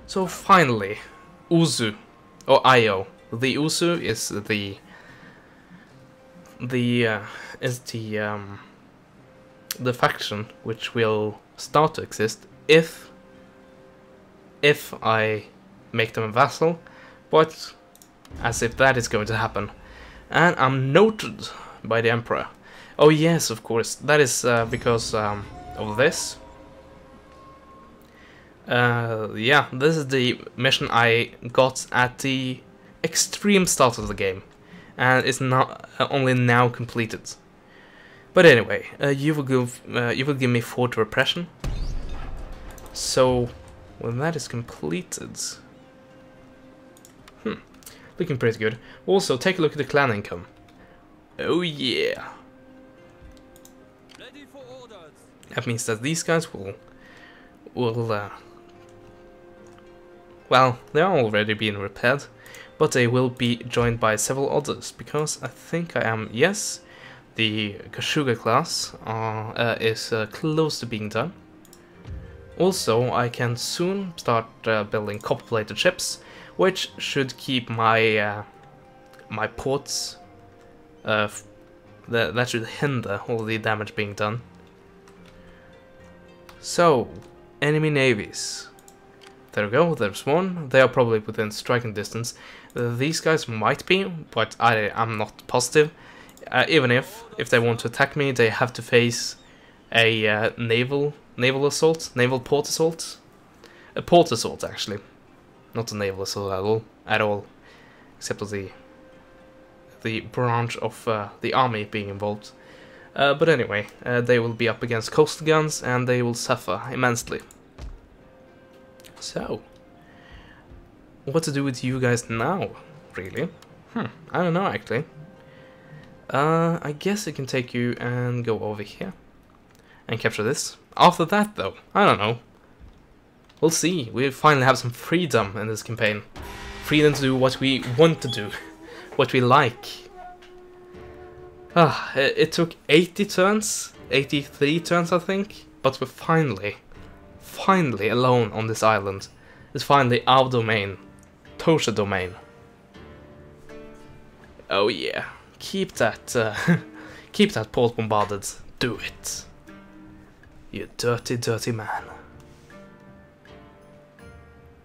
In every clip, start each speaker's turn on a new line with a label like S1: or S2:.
S1: So finally, Uzu, or Io. The Uzu is the faction which will start to exist if I make them a vassal, but as if that is going to happen. And I'm noted by the Emperor. Oh yes, of course, that is because of this. Yeah, this is the mission I got at the extreme start of the game, and it's not only now completed. But anyway, you will give me 4 to repression. So when that is completed, looking pretty good. Also, take a look at the clan income. Oh yeah.
S2: Ready for orders.
S1: That means that these guys will well, they are already being repaired, but they will be joined by several others, because I think I am, yes, the Kashuga class is close to being done. Also, I can soon start building copper-plated ships, which should keep my my ports, that should hinder all the damage being done. So, enemy navies. There we go, there's one. They are probably within striking distance. These guys might be, but I'm not positive. Even if they want to attack me, they have to face a naval assault, naval port assault. A port assault, actually. Not a naval assault at all. Except for the branch of the army being involved. But anyway, they will be up against coastal guns, and they will suffer immensely. So, what to do with you guys now, really? I don't know, actually. I guess I can take you and go over here and capture this. After that, though, I don't know. We'll see. We finally have some freedom in this campaign. Freedom to do what we want to do, what we like. It took 80 turns, 83 turns, I think, but we're finally alone on this island. It's finally our domain, Tosa domain. Oh yeah, keep that port bombarded. Do it, you dirty, dirty man.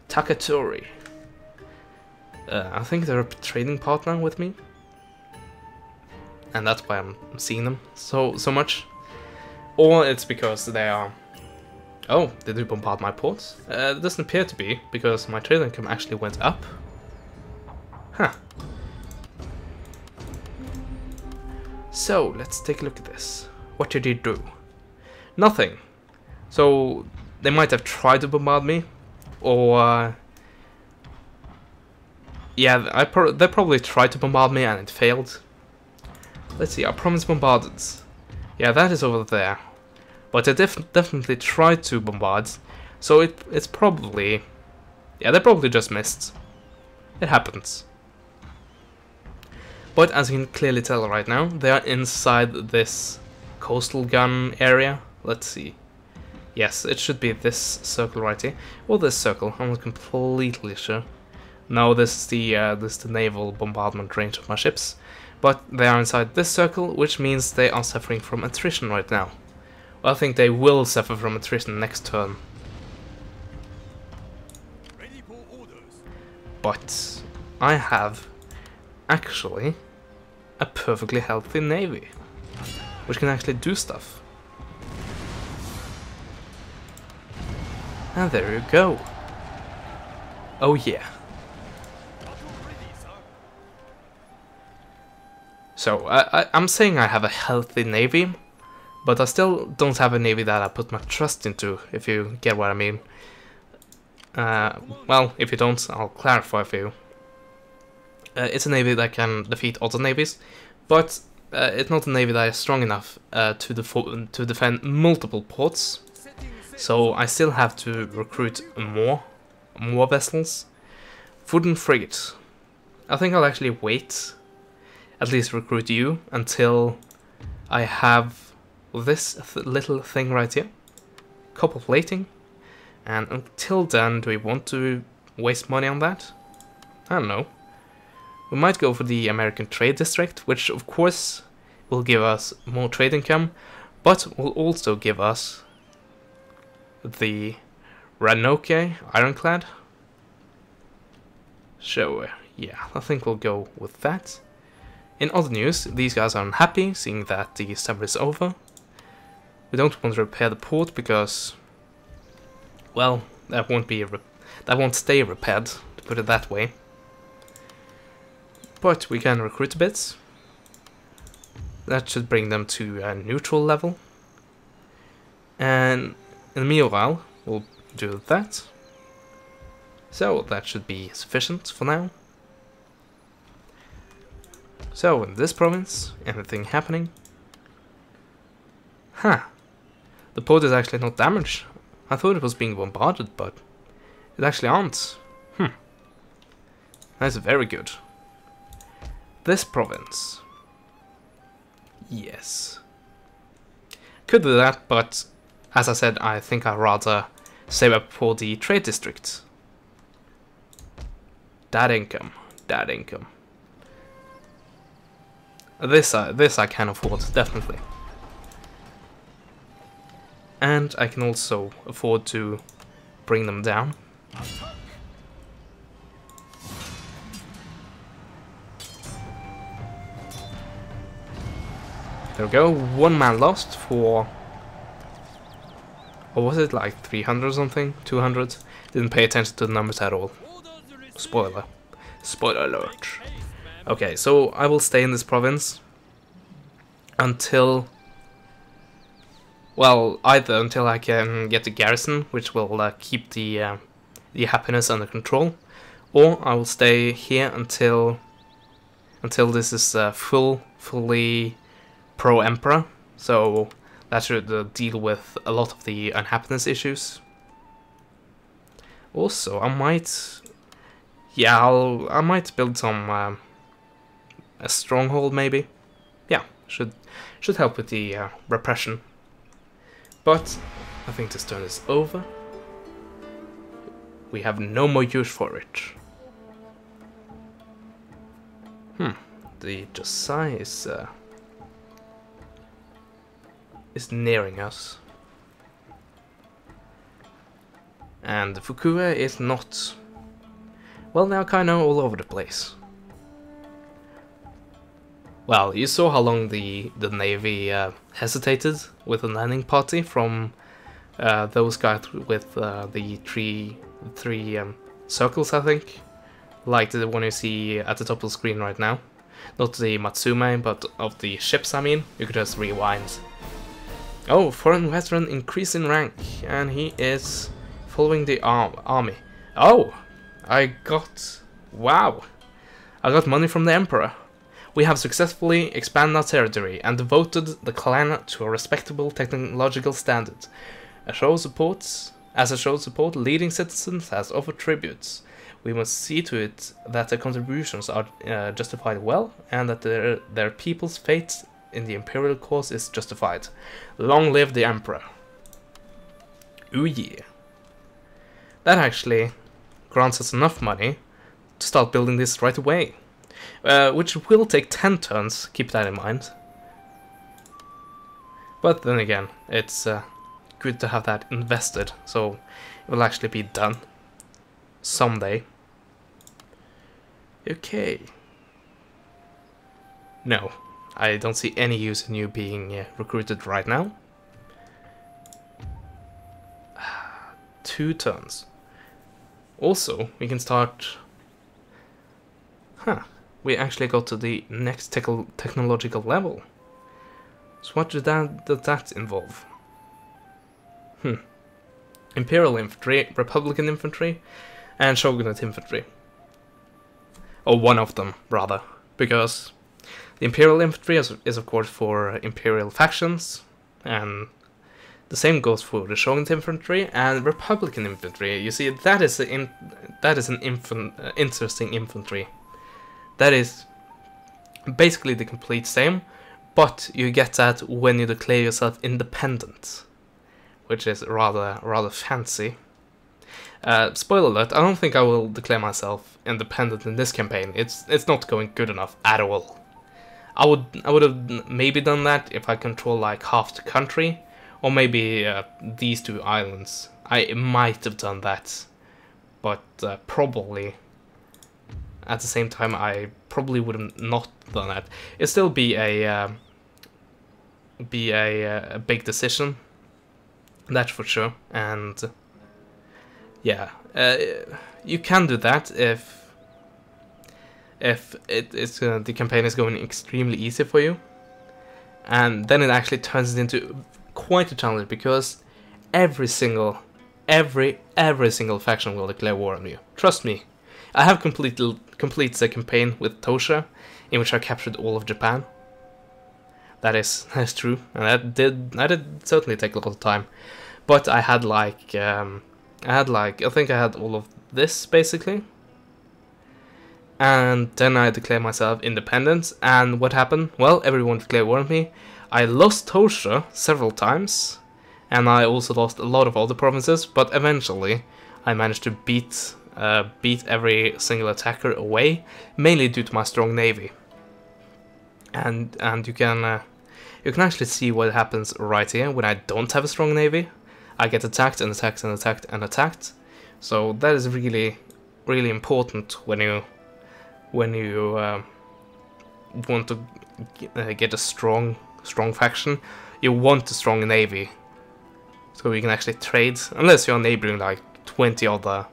S1: Takatori. I think they're a trading partner with me, and that's why I'm seeing them so much. Or it's because they are. Oh, did they bombard my ports? It doesn't appear to be, because my trade income actually went up. Huh. So, let's take a look at this. What did he do? Nothing. So, they might have tried to bombard me, or... yeah, they probably tried to bombard me and it failed. Let's see, our province bombarded. Yeah, that is over there. But they definitely tried to bombard, so it's probably... yeah, they probably just missed. It happens. But as you can clearly tell right now, they are inside this coastal gun area. Let's see. Yes, it should be this circle right here. Or this circle, I'm not completely sure. No, this is the naval bombardment range of my ships. But they are inside this circle, which means they are suffering from attrition right now. Well, I think they will suffer from attrition next turn.
S2: Ready for orders.
S1: But I have actually a perfectly healthy navy, which can actually do stuff. And there you go. Oh yeah. So I'm saying I have a healthy navy, but I still don't have a navy that I put my trust into, if you get what I mean. Well, if you don't, I'll clarify for you. It's a navy that can defeat other navies, but it's not a navy that is strong enough to defend multiple ports. So I still have to recruit more vessels. Wooden frigate. I think I'll actually wait, at least recruit you, until I have this little thing right here, copper plating. And until then, do we want to waste money on that? I don't know. We might go for the American Trade District, which of course will give us more trade income, but will also give us the Ranoke Ironclad. So yeah, I think we'll go with that. In other news, these guys are unhappy seeing that the summer is over. We don't want to repair the port because, well, that won't stay repaired, to put it that way. But we can recruit a bit. That should bring them to a neutral level. And in the meanwhile, we'll do that. So that should be sufficient for now. So in this province, anything happening? Huh. The port is actually not damaged. I thought it was being bombarded, but it actually aren't. That's very good. This province. Yes. Could do that, but as I said, I think I'd rather save up for the trade district. That income. That income. This I can afford, definitely. And I can also afford to bring them down. There we go, 1 man lost for... Or was it like 300 or something? 200? Didn't pay attention to the numbers at all. Spoiler. Spoiler alert. Okay, so I will stay in this province until... Well, either until I can get the garrison, which will keep the happiness under control, or I will stay here until this is fully pro-emperor. So that should deal with a lot of the unhappiness issues. Also, I might, yeah, I might build some a stronghold maybe. Yeah, should help with the repression. But I think this turn is over. We have no more use for it. The Tosa is nearing us. And the Fukue is not... Well, they're kinda all over the place. Well, you saw how long the Navy hesitated with the landing party from those guys with the three circles, I think. Like the one you see at the top of the screen right now. Not the Matsume, but of the ships, I mean. You could just rewind. Oh, foreign veteran increase in rank, and he is following the army. Oh, wow. I got money from the Emperor. We have successfully expanded our territory and devoted the clan to a respectable technological standard. As a show of support, leading citizens has offered tributes. We must see to it that their contributions are justified well, and that their people's fate in the imperial cause is justified. Long live the Emperor. Ooh yeah. That actually grants us enough money to start building this right away. Which will take 10 turns, keep that in mind. But then again, it's good to have that invested, so it will actually be done someday. Okay. No, I don't see any use in you being recruited right now. 2 turns. Also, we can start... We actually got to the next technological level. So what does that involve? Imperial Infantry, Republican Infantry, and Shogunate Infantry. Or one of them, rather. Because the Imperial Infantry is of course for Imperial factions, and the same goes for the Shogunate Infantry and Republican Infantry. You see, that is an interesting infantry. That is basically the complete same, but you get that when you declare yourself independent, which is rather fancy. Spoiler alert, I don't think I will declare myself independent in this campaign. It's not going good enough at all. I would have maybe done that if I control like half the country, or maybe these 2 islands. I might have done that, but probably at the same time I probably would have not done that. It'd still be a big decision, that's for sure. And yeah, you can do that if the campaign is going extremely easy for you, and then it actually turns it into quite a challenge, because every single faction will declare war on you. Trust me, I have completed the campaign with Tosa, in which I captured all of Japan. That is true, and that did certainly take a lot of time. But I had like I think I had all of this basically. And then I declared myself independent, and what happened? Well, everyone declared war on me. I lost Tosa several times, and I also lost a lot of other provinces, but eventually I managed to beat every single attacker away, mainly due to my strong navy. And you can actually see what happens right here when I don't have a strong navy. I get attacked and attacked and attacked and attacked. So that is really, really important when you want to get a strong faction. You want a strong navy, so you can actually trade, unless you're neighboring like 20 other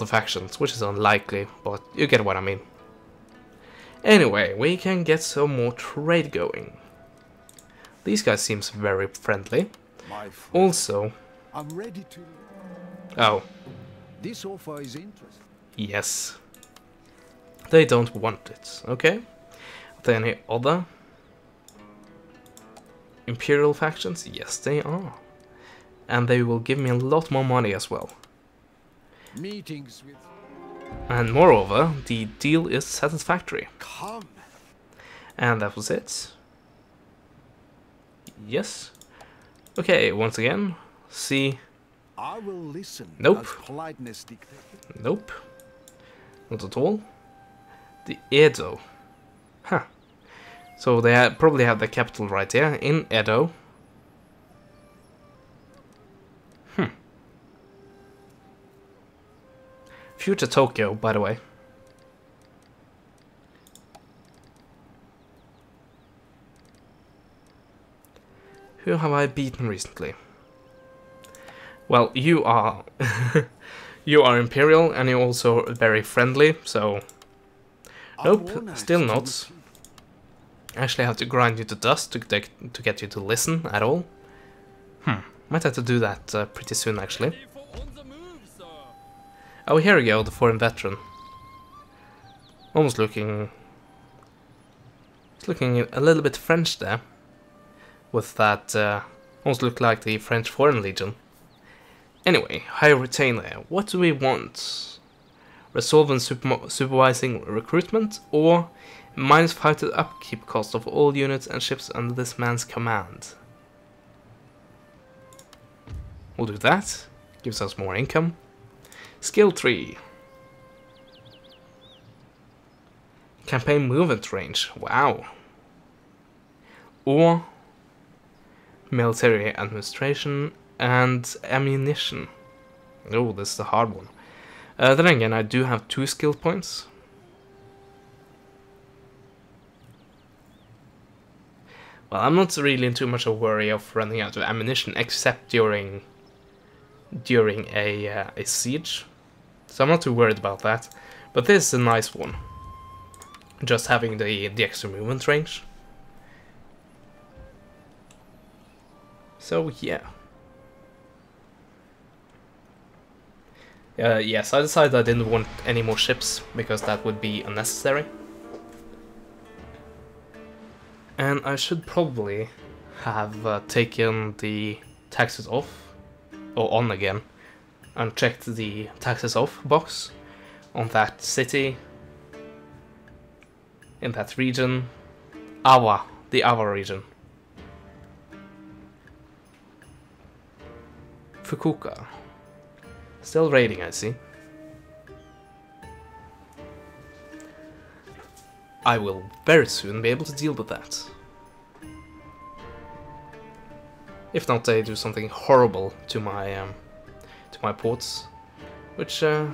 S1: factions, which is unlikely, but you get what I mean. Anyway, we can get some more trade going. These guys seems very friendly.
S3: My friend,
S1: Also,
S3: I'm ready to.
S1: oh,
S3: This offer is interesting.
S1: yes. They don't want it, okay? Are there any other Imperial factions? Yes, they are. And they will give me a lot more money as well.
S3: Meetings with.
S1: And moreover, the deal is satisfactory.
S3: Come.
S1: And that was it. Yes. Okay, once again, see.
S3: I will listen.
S1: Nope.
S3: As politeness dictates.
S1: Nope. Not at all. The Edo. Huh. So they probably have the capital right here, in Edo. Future Tokyo, by the way. Who have I beaten recently? Well, you are you are Imperial, and you're also very friendly, so nope, still not. Actually, I have to grind you to dust to get you to listen at all. Might have to do that pretty soon, actually.
S2: Ready for on the move, sir.
S1: Oh, here we go, the foreign veteran. Almost looking... It's looking a little bit French there. With that, almost look like the French Foreign Legion. Anyway, High Retainer, what do we want? Resolve and supervising recruitment, or -5 to the upkeep cost of all units and ships under this man's command? We'll do that. Gives us more income. Skill tree. Campaign movement range. Wow. Or military administration and ammunition. Oh, this is a hard one. Then again, I do have 2 skill points. Well, I'm not really in too much of a worry of running out of ammunition, except during a siege. So I'm not too worried about that. But this is a nice one. Just having the extra movement range. So yeah. Yes, I decided I didn't want any more ships, because that would be unnecessary. And I should probably have taken the taxes off, or on again, and checked the taxes off box on that city, in that region, the Awa region. Fukuoka. Still raiding, I see. I will very soon be able to deal with that. If not, they do something horrible to my ports, which you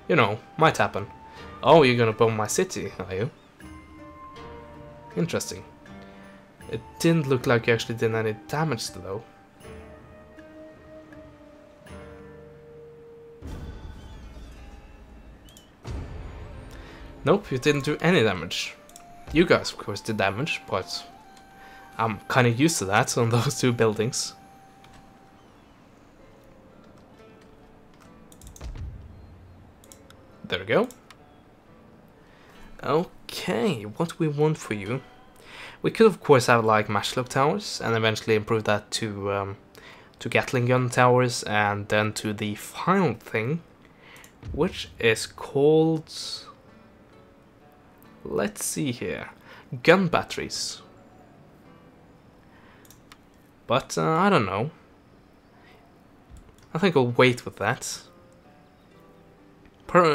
S1: know, might happen. Oh, you're gonna bomb my city, are you? Interesting. It didn't look like you actually did any damage though. Nope, you didn't do any damage. You guys, of course, did damage, but I'm kind of used to that on those two buildings. There we go. Okay, what we want for you? We could, of course, have like matchlock towers and eventually improve that to Gatling gun towers, and then to the final thing, which is called. Let's see here. Gun batteries. But I don't know. I think I'll wait with that.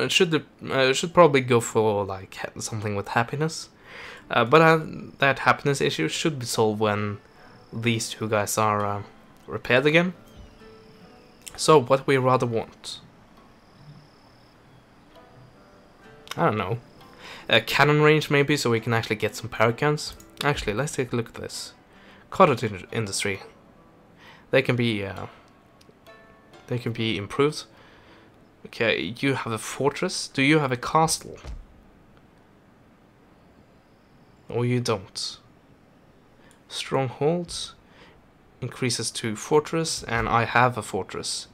S1: Should probably go for like something with happiness. But that happiness issue should be solved when these two guys are repaired again. So what we rather want? I don't know. Cannon range maybe, so we can actually get some paracans. Actually, let's take a look at this. Cottage industry. They can be improved. Okay, you have a fortress. Do you have a castle? Or you don't. Strongholds increases to fortress, and I have a fortress.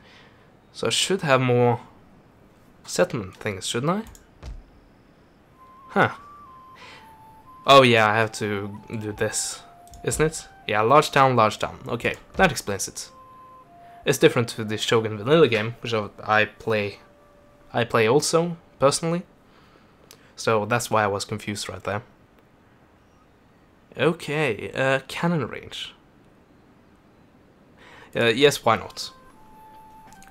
S1: So I should have more settlement things, shouldn't I? Huh. Oh yeah, I have to do this, isn't it? Yeah, large town, large town. Okay, that explains it. It's different to the Shogun vanilla game, which I play also, personally. So that's why I was confused right there. Okay, cannon range. Yes, why not?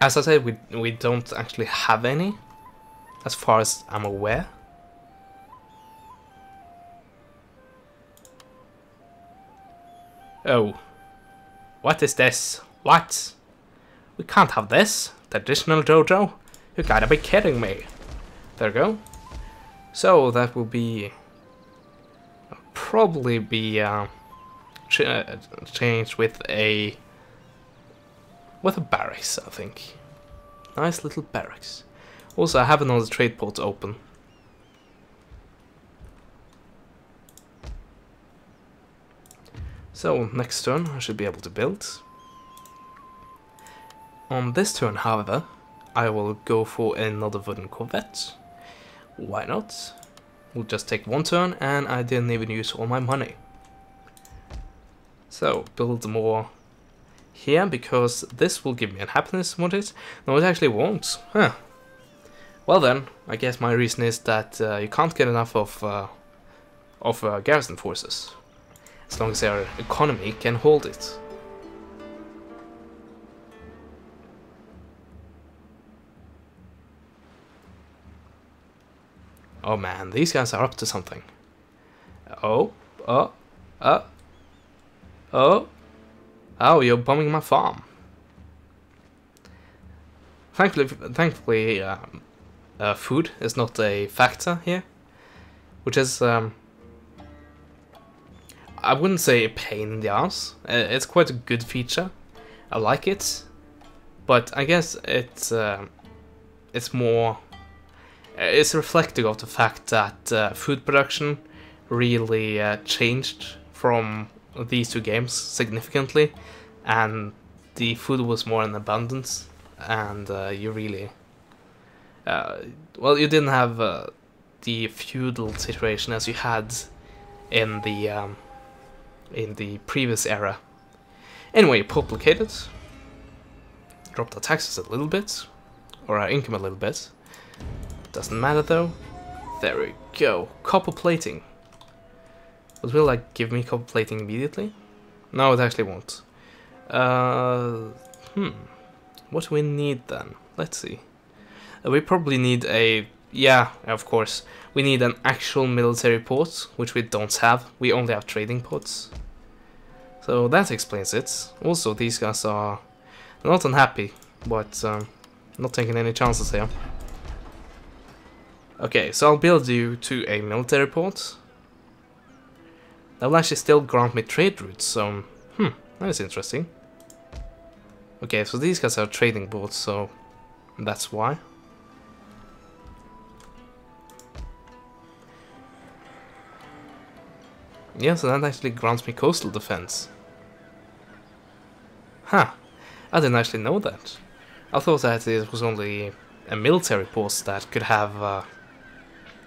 S1: As I said, we don't actually have any, as far as I'm aware. Oh. What is this? What? We can't have this. Traditional dojo? You gotta be kidding me. There we go. So that will be... probably be changed with a barracks, I think. Nice little barracks. Also, I have another trade port open. So, next turn I should be able to build. On this turn, however, I will go for another wooden corvette. Why not? We'll just take one turn, and I didn't even use all my money. So, build more here, because this will give me unhappiness, won't it? No, it actually won't. Huh. Well then, I guess my reason is that you can't get enough of garrison forces. As long as their economy can hold it. Oh man, these guys are up to something. Oh, you're bombing my farm. Thankfully, food is not a factor here, which is I wouldn't say a pain in the ass. It's quite a good feature. I like it, but I guess it's more. It's reflective of the fact that food production really changed from these two games significantly, and the food was more in abundance, and you really, well, you didn't have the feudal situation as you had in the previous era. Anyway, complicated. Dropped our taxes a little bit, or our income a little bit. Doesn't matter though. There we go. Copper plating. But will like give me copper plating immediately? No, it actually won't. What do we need then? let's see. We probably need a... Yeah, of course. We need an actual military port, which we don't have. We only have trading ports. So that explains it. Also, these guys are not unhappy, but not taking any chances here. Okay, so I'll build you to a military port. That will actually still grant me trade routes, so... that is interesting. Okay, so these guys are trading ports, so that's why. Yeah, so that actually grants me coastal defense. Huh, I didn't actually know that. I thought that it was only a military post that could have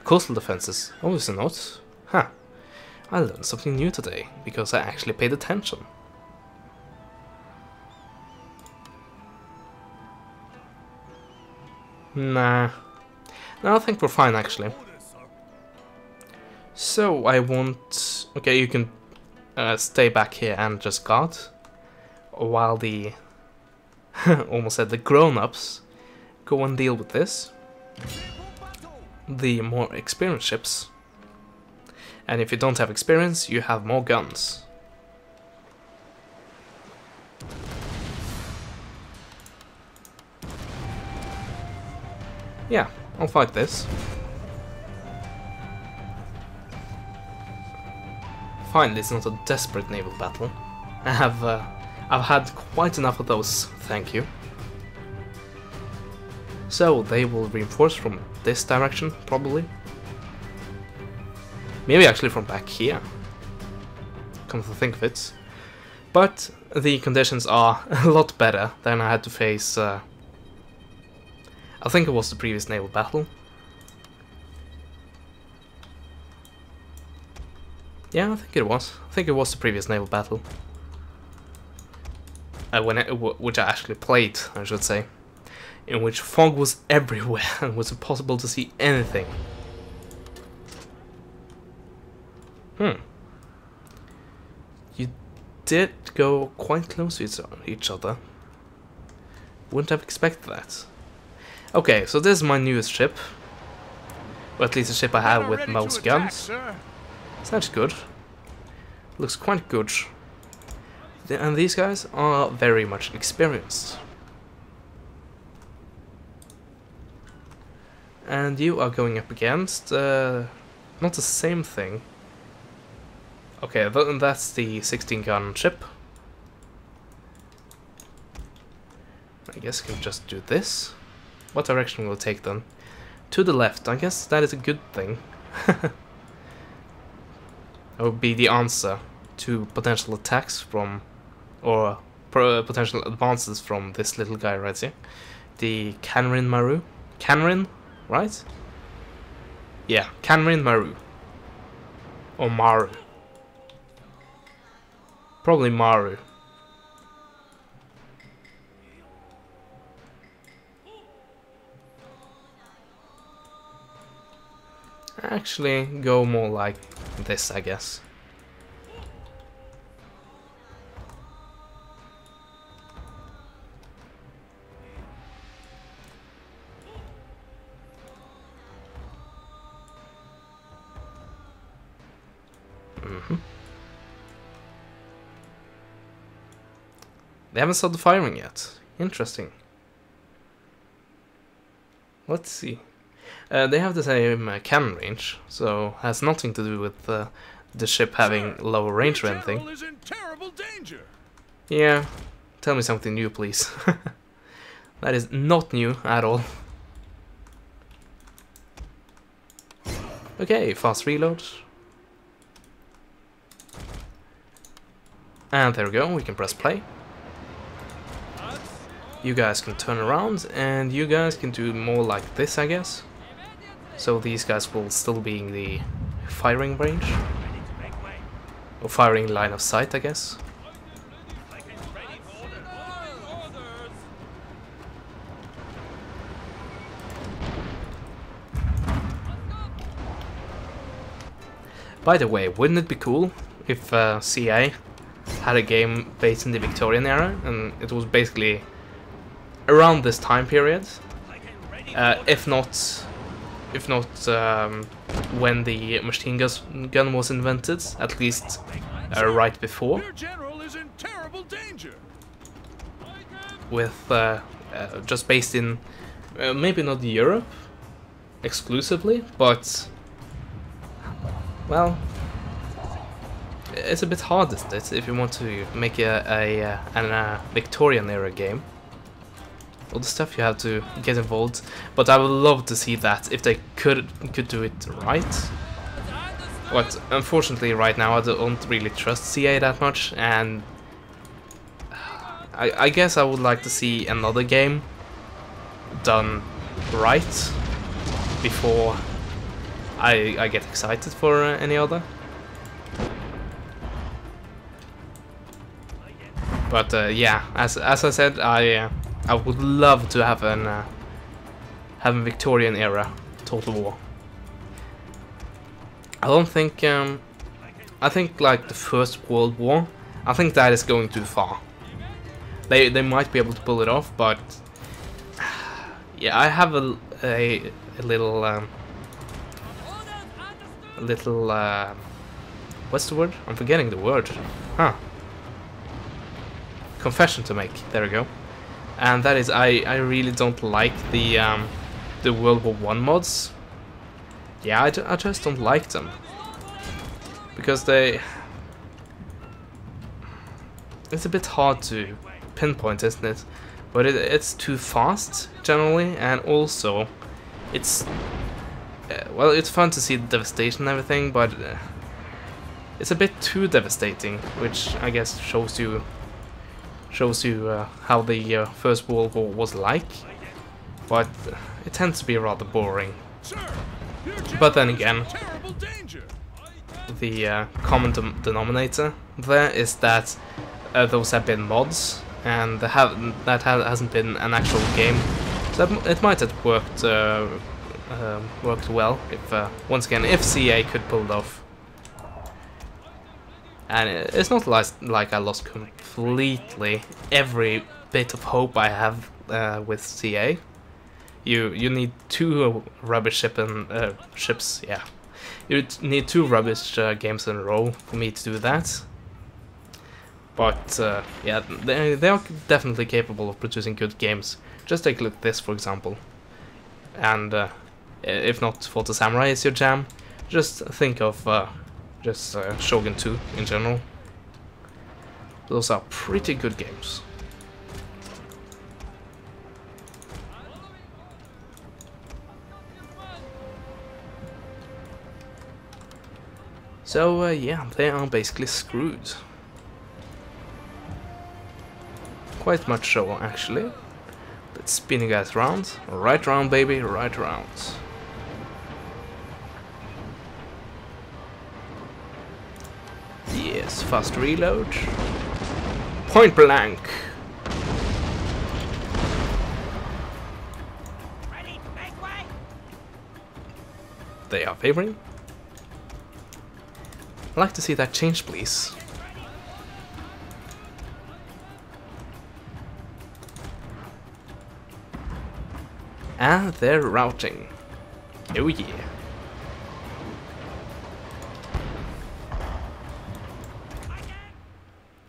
S1: coastal defenses. Obviously not. Huh, I learned something new today, because I actually paid attention. Nah, no, I think we're fine actually. So I want... Okay, you can stay back here and just guard, while the... almost said the grown-ups go and deal with this. The more experienced ships. And if you don't have experience, you have more guns. Yeah, I'll fight this. Finally, it's not a desperate naval battle. I've had quite enough of those, thank you. So, they will reinforce from this direction, probably. Maybe actually from back here, come to think of it. But the conditions are a lot better than I had to face, I think it was the previous naval battle. Yeah, I think it was. I think it was the previous naval battle. Which I actually played, I should say. In which fog was everywhere and it was impossible to see anything. You did go quite close to each other. Wouldn't have expected that. Okay, so this is my newest ship. Or at least the ship I have with most guns. Sounds good. Looks quite good. And these guys are very much experienced. And you are going up against... not the same thing. Okay, that's the 16-gun ship. I guess I can just do this. What direction will it take then? To the left. I guess that is a good thing. That would be the answer to potential attacks from, or potential advances from this little guy right here. The Canrin Maru. Canrin, right? Yeah, Canrin Maru. Or Maru. Probably Maru. Actually, go more like this, I guess. They haven't started firing yet. Interesting. Let's see. They have the same cannon range, so has nothing to do with the ship having lower range or anything.
S2: Is in terrible danger.
S1: Yeah, tell me something new, please. That is not new at all. Okay, fast reload. And there we go, we can press play. You guys can turn around, and you guys can do more like this, I guess. So these guys will still be in the firing range. Or firing line of sight, I guess. By the way, wouldn't it be cool if CA had a game based in the Victorian era, and it was basically around this time period. If not when the machine gun was invented, at least right before.
S2: Your general is in terrible danger.
S1: With just based in maybe not Europe exclusively, but well, it's a bit hard, isn't it, if you want to make a Victorian era game. All the stuff you have to get involved, but I would love to see that if they could do it right. But unfortunately, right now I don't really trust CA that much, and I guess I would like to see another game done right before I get excited for any other. But yeah, as I said, I would love to have a Victorian era Total War. I don't think I think like the First World War, I think that is going too far. They might be able to pull it off, but yeah, I have a little what's the word? I'm forgetting the word. Huh. Confession to make. There we go. And that is, I really don't like the World War I mods. Yeah, I just don't like them, because it's a bit hard to pinpoint, isn't it? But it's too fast generally, and also it's well, it's fun to see the devastation and everything, but it's a bit too devastating, which I guess shows you how the First World War was like. But it tends to be rather boring. But then again, the common denominator there is that those have been mods, and hasn't been an actual game. So it might have worked well if once again, if CA could pull it off. And it's not like I lost completely every bit of hope I have with CA. You need two rubbish ships. Yeah, you need two rubbish games in a row for me to do that. But yeah, they are definitely capable of producing good games. Just take a look at this, for example. And if not Forza Samurai is your jam, just think of Shogun 2 in general. Those are pretty good games. So yeah, they are basically screwed. Quite much so, actually. Let's spin you guys around. Right round, baby, right round. Yes, fast reload. Point blank.
S4: Ready, make way.
S1: They are favoring. I'd like to see that change, please. And they're routing. Oh yeah.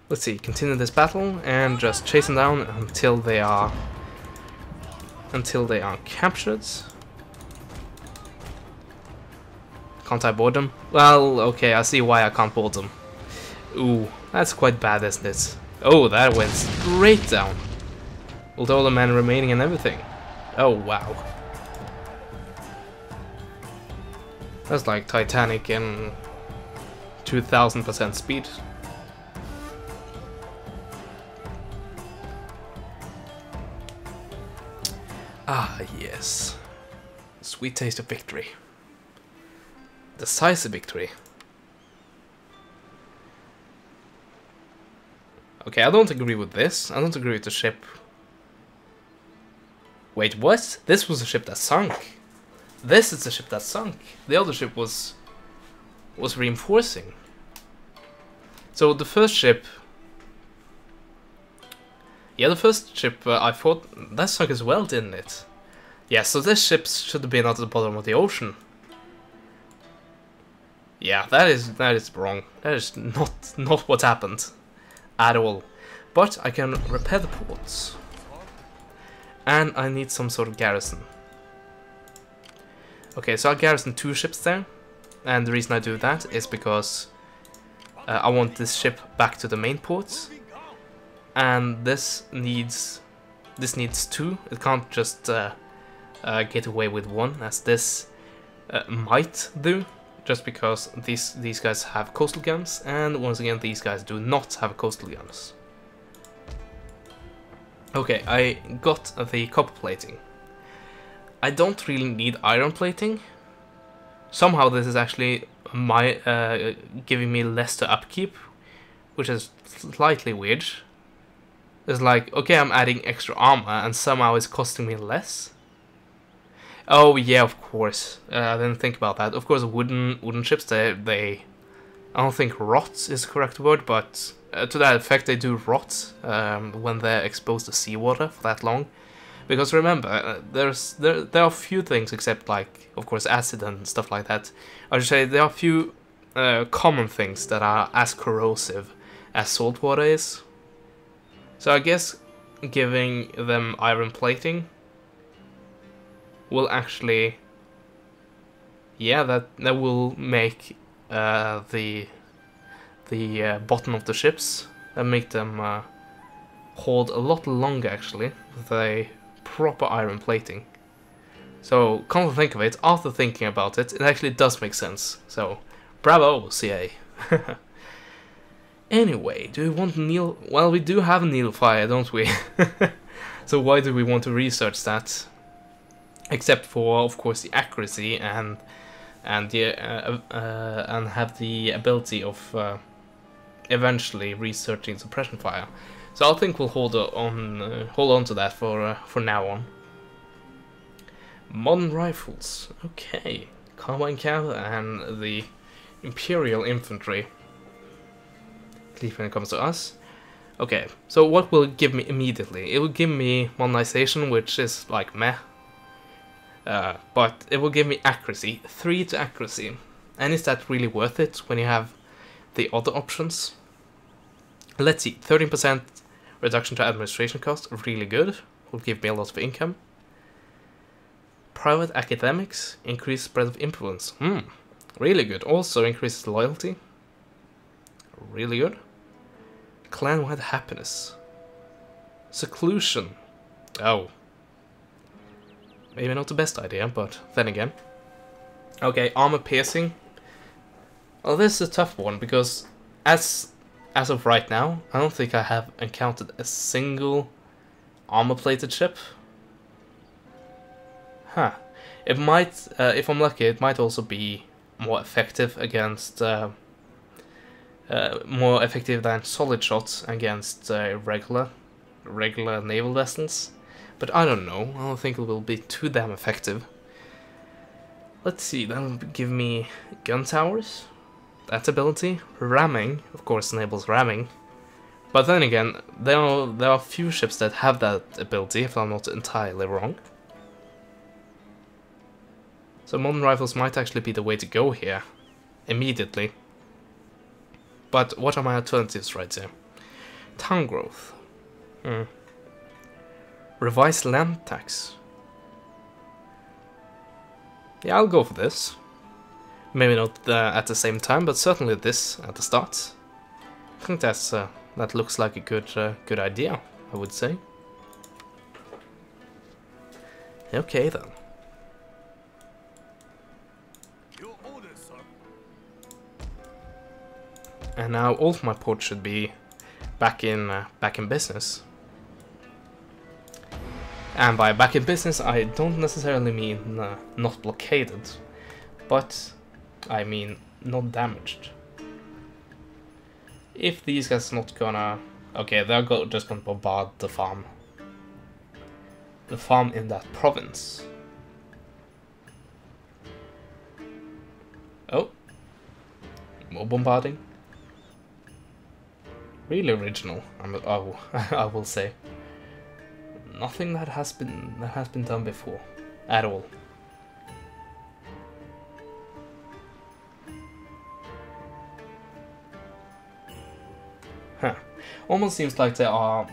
S1: Let's see, continue this battle and just chase them down until they are captured. Can't I board them? Well, okay, I see why I can't board them. Ooh, that's quite bad, isn't it? Oh, that went straight down. With all the men remaining and everything. Oh, wow. That's like Titanic in 2000% speed. Ah, yes. Sweet taste of victory. Decisive victory. Okay, I don't agree with this. I don't agree with the ship. Wait, what? This was a ship that sunk. This is the ship that sunk. The other ship was reinforcing. So the first ship, Yeah, the first ship I thought that sunk as well, didn't it? Yeah, so this ship should have been at the bottom of the ocean. Yeah, that is wrong. That is not what happened at all. But I can repair the ports, and I need some sort of garrison. Okay, so I garrison 2 ships there, and the reason I do that is because I want this ship back to the main ports, and this needs 2. It can't just get away with 1, as this might do, just because these guys have coastal guns, and once again these guys do not have coastal guns. Okay, I got the copper plating. I don't really need iron plating. Somehow this is actually giving me less to upkeep, which is slightly weird. It's like, okay, I'm adding extra armor, and somehow it's costing me less. Oh yeah, of course. I didn't think about that. Of course, wooden ships, they I don't think rot is the correct word, but to that effect, they do rot when they're exposed to seawater for that long. Because remember, there are few things except, like, of course, acid and stuff like that. I should say there are few common things that are as corrosive as salt water is. So I guess giving them iron plating will actually, yeah, that will make the bottom of the ships and make them hold a lot longer, actually, with a proper iron plating. So, come to think of it, after thinking about it, it actually does make sense. So, bravo, CA. Anyway, do we want Neil? Well, we do have Neil fire, don't we? So why do we want to research that? Except for, of course, the accuracy and have the ability of eventually researching suppression fire. So I think we'll hold on to that for now on. Modern rifles, okay. Carbine cav and the Imperial infantry. At least when it comes to us. Okay, so what will it give me immediately? It will give me modernization, which is like meh. But it will give me accuracy, 3 to accuracy. And is that really worth it when you have the other options? Let's see, 13% reduction to administration cost, really good. Will give me a lot of income. Private academics, increased spread of influence. Really good. Also increases loyalty. Really good. Clan-wide happiness. Seclusion. Oh. Maybe not the best idea, but then again. Okay, armor piercing. Well, this is a tough one, because as of right now, I don't think I have encountered a single armor-plated ship. Huh. It might, if I'm lucky, it might also be more effective against, more effective than solid shots against regular naval vessels. But I don't know, I don't think it will be too damn effective. Let's see, that'll give me gun towers. That ability. Ramming, of course, enables ramming. But then again, there are few ships that have that ability, if I'm not entirely wrong. So modern rifles might actually be the way to go here. Immediately. But what are my alternatives right here? Town growth. Revised land tax. Yeah, I'll go for this. Maybe not at the same time, but certainly this at the start. I think that looks like a good idea, I would say. Okay then.
S2: Your orders, sir.
S1: And now all of my ports should be back in business. And by back in business, I don't necessarily mean not blockaded, but I mean not damaged. If these guys are not gonna... Okay, they're just gonna bombard the farm. The farm in that province. Oh. More bombarding. Really original, I will say. nothing that has been done before at all. Huh. Almost seems like they are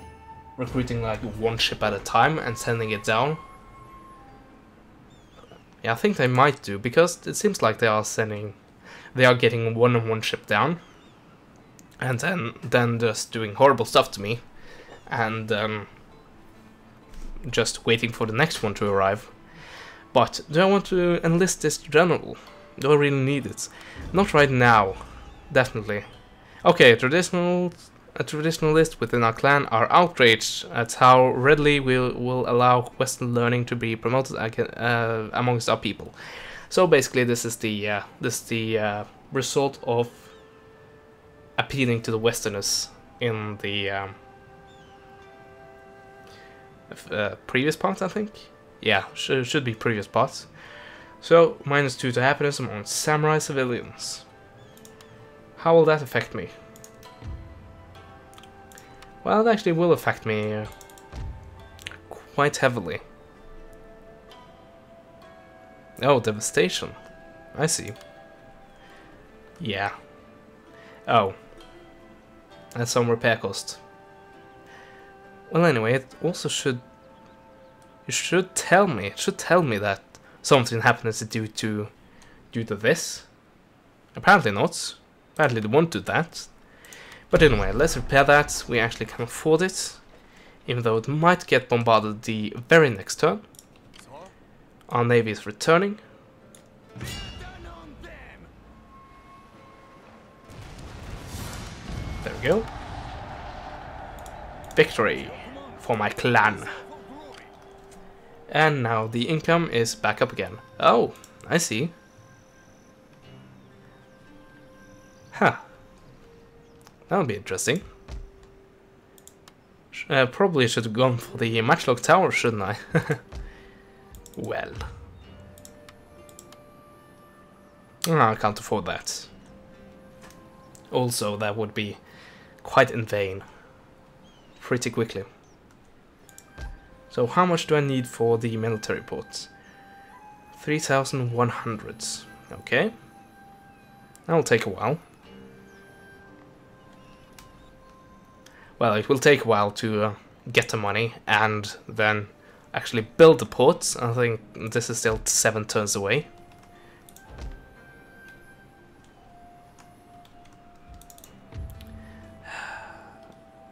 S1: recruiting like one ship at a time and sending it down. Yeah, I think they might do, because it seems like they are getting one ship down, and then just doing horrible stuff to me, and just waiting for the next one to arrive. But do I want to enlist this general? Do I really need it? Not right now, definitely. Okay, a traditional list within our clan are outraged at how readily we will allow Western learning to be promoted amongst our people. So basically, this is the result of appealing to the Westerners in the previous part, I think. Yeah, should be previous parts. So -2 to happiness among samurai civilians. How will that affect me? Well, it actually will affect me quite heavily. Oh, devastation. I see. Yeah. Oh. That's some repair cost. Well, anyway, it also should... It should tell me that something happened due to this. Apparently not. Apparently they won't do that. But anyway, let's repair that. We actually can afford it, even though it might get bombarded the very next turn. Our navy is returning. There we go. Victory for my clan. And now the income is back up again. Oh, I see. Huh. That would be interesting. Probably should have gone for the matchlock tower, shouldn't I? Well. Oh, I can't afford that. Also, that would be quite in vain. Pretty quickly. So how much do I need for the military ports? 3,100. Okay. That'll take a while. Well, it will take a while to get the money and then actually build the ports. I think this is still 7 turns away.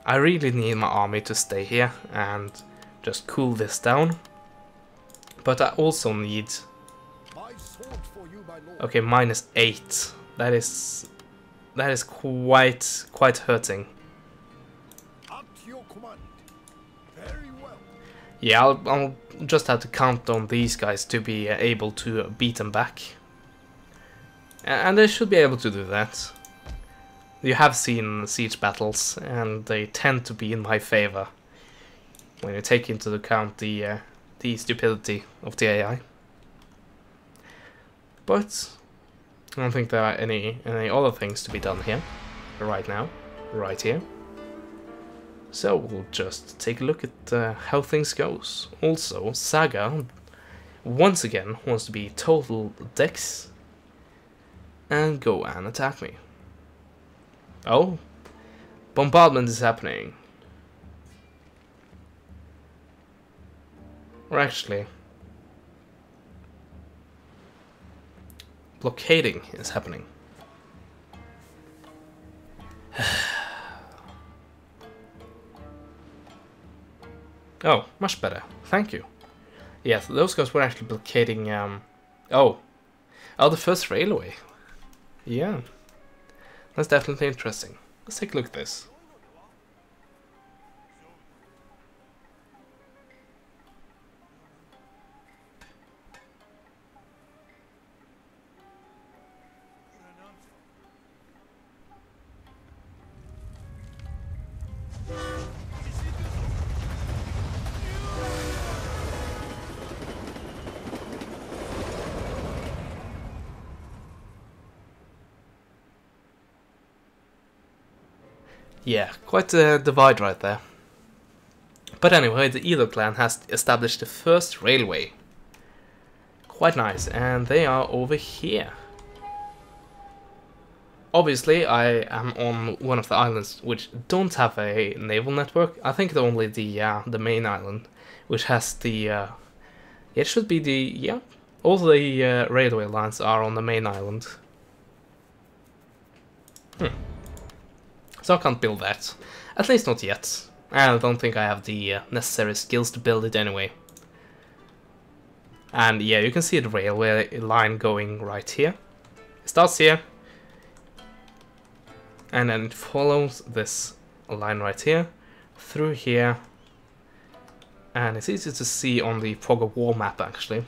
S1: I really need my army to stay here and just cool this down. But I also need... Okay, -8. That is quite hurting. Yeah, I'll just have to count on these guys to be able to beat them back. And they should be able to do that. You have seen siege battles, and they tend to be in my favor when you take into account the stupidity of the AI. But I don't think there are any other things to be done here, right now, right here. So we'll just take a look at how things goes. Also, Saga once again wants to be total Dex and go and attack me. Oh, bombardment is happening. Or actually, blockading is happening. Oh, much better. Thank you. Yes, those guys were actually blockading, Oh, the first railway. Yeah. That's definitely interesting. Let's take a look at this. Yeah, quite a divide right there. But anyway, the Edo clan has established the first railway. Quite nice, and they are over here. Obviously, I am on one of the islands which don't have a naval network. I think only the main island, which has the it should be the all the railway lines are on the main island. So I can't build that, at least not yet. I don't think I have the necessary skills to build it anyway. And yeah, you can see the railway line going right here. It starts here. And then it follows this line right here, through here. And it's easy to see on the Fog of War map actually.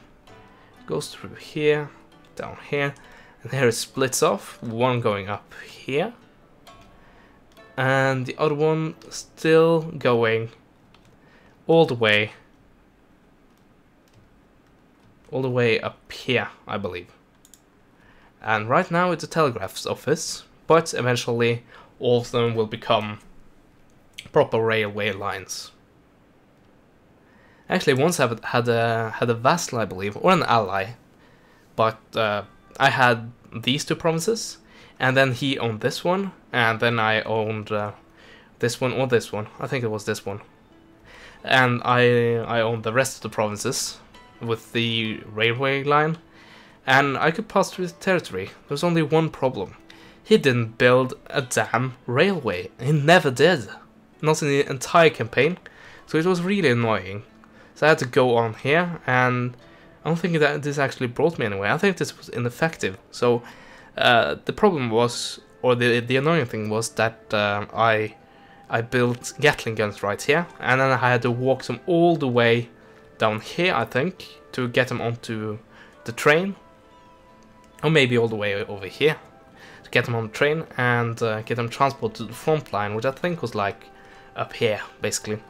S1: It goes through here, down here, and here it splits off, one going up here. And the other one still going all the way up here, I believe. And right now it's a telegraph's office, but eventually all of them will become proper railway lines. Actually, once I had a vassal, I believe, or an ally, but I had these two provinces, and then he owned this one, and then I owned this one or this one. I think it was this one. And I owned the rest of the provinces with the railway line, and I could pass through the territory. There was only one problem. He didn't build a damn railway. He never did. Not in the entire campaign. So it was really annoying. So I had to go on here, and I don't think that this actually brought me anywhere. I think this was ineffective. So the problem was, or the annoying thing was that I built Gatling guns right here, and then I had to walk them all the way down here, I think, to get them onto the train, or maybe all the way over here to get them on the train and get them transported to the front line, which I think was like up here, basically.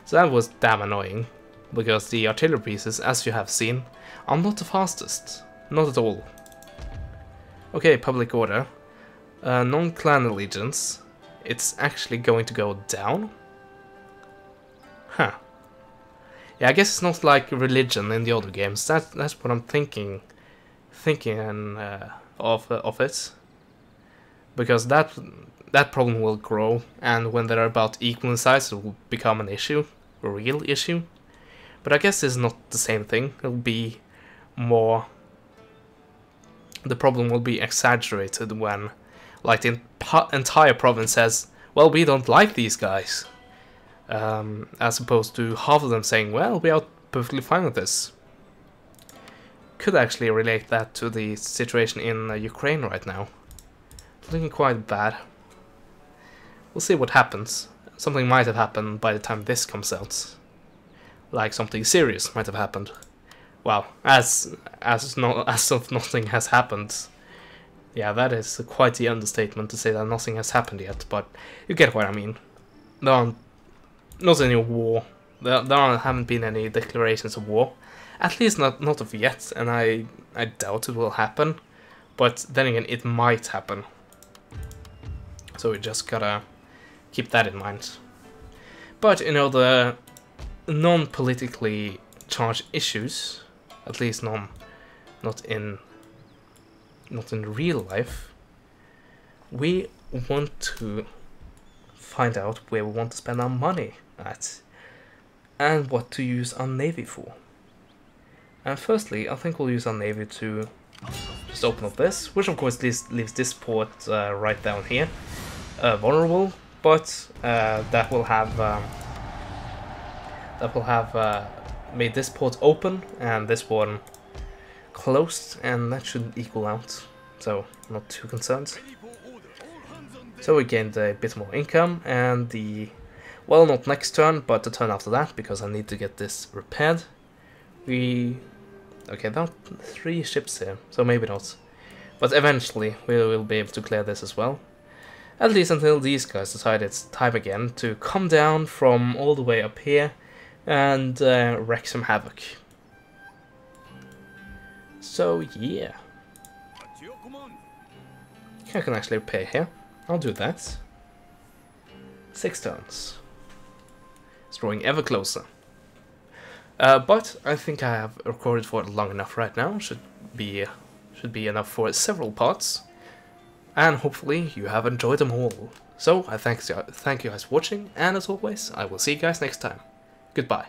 S1: So that was damn annoying, because the artillery pieces, as you have seen, are not the fastest, not at all. Okay, public order. Non-clan allegiance. It's actually going to go down. Huh. Yeah, I guess it's not like religion in the other games. That's what I'm thinking of it. Because that problem will grow, and when they're about equal in size, it will become an issue, a real issue. But I guess it's not the same thing. It'll be more. The problem will be exaggerated when, like, the entire province says, well, we don't like these guys. As opposed to half of them saying, well, we are perfectly fine with this. Could actually relate that to the situation in Ukraine right now. Looking quite bad. We'll see what happens. Something might have happened by the time this comes out. Like something serious might have happened. Well, as of nothing has happened. Yeah, that is quite the understatement to say that nothing has happened yet, but you get what I mean. There aren't not any war. There haven't been any declarations of war. At least not of yet, and I doubt it will happen. But then again, it might happen. So we just gotta keep that in mind. But in other non-politically charged issues, at least not in real life, we want to find out where we want to spend our money at and what to use our navy for. And firstly, I think we'll use our navy to just open up this, which of course leaves this port right down here vulnerable, but that will have made this port open and this one closed, and that should equal out, so not too concerned. So we gained a bit more income, and well, not next turn, but the turn after that, because I need to get this repaired. Okay, there are 3 ships here, so maybe not. But eventually we will be able to clear this as well. At least until these guys decide it's time again to come down from all the way up here and wreak some havoc. So yeah. I can actually repair here. I'll do that. 6 turns. It's drawing ever closer. But I think I have recorded for long enough right now. Should be enough for several parts. And hopefully you have enjoyed them all. So I thank you guys for watching, and as always, I will see you guys next time. Goodbye.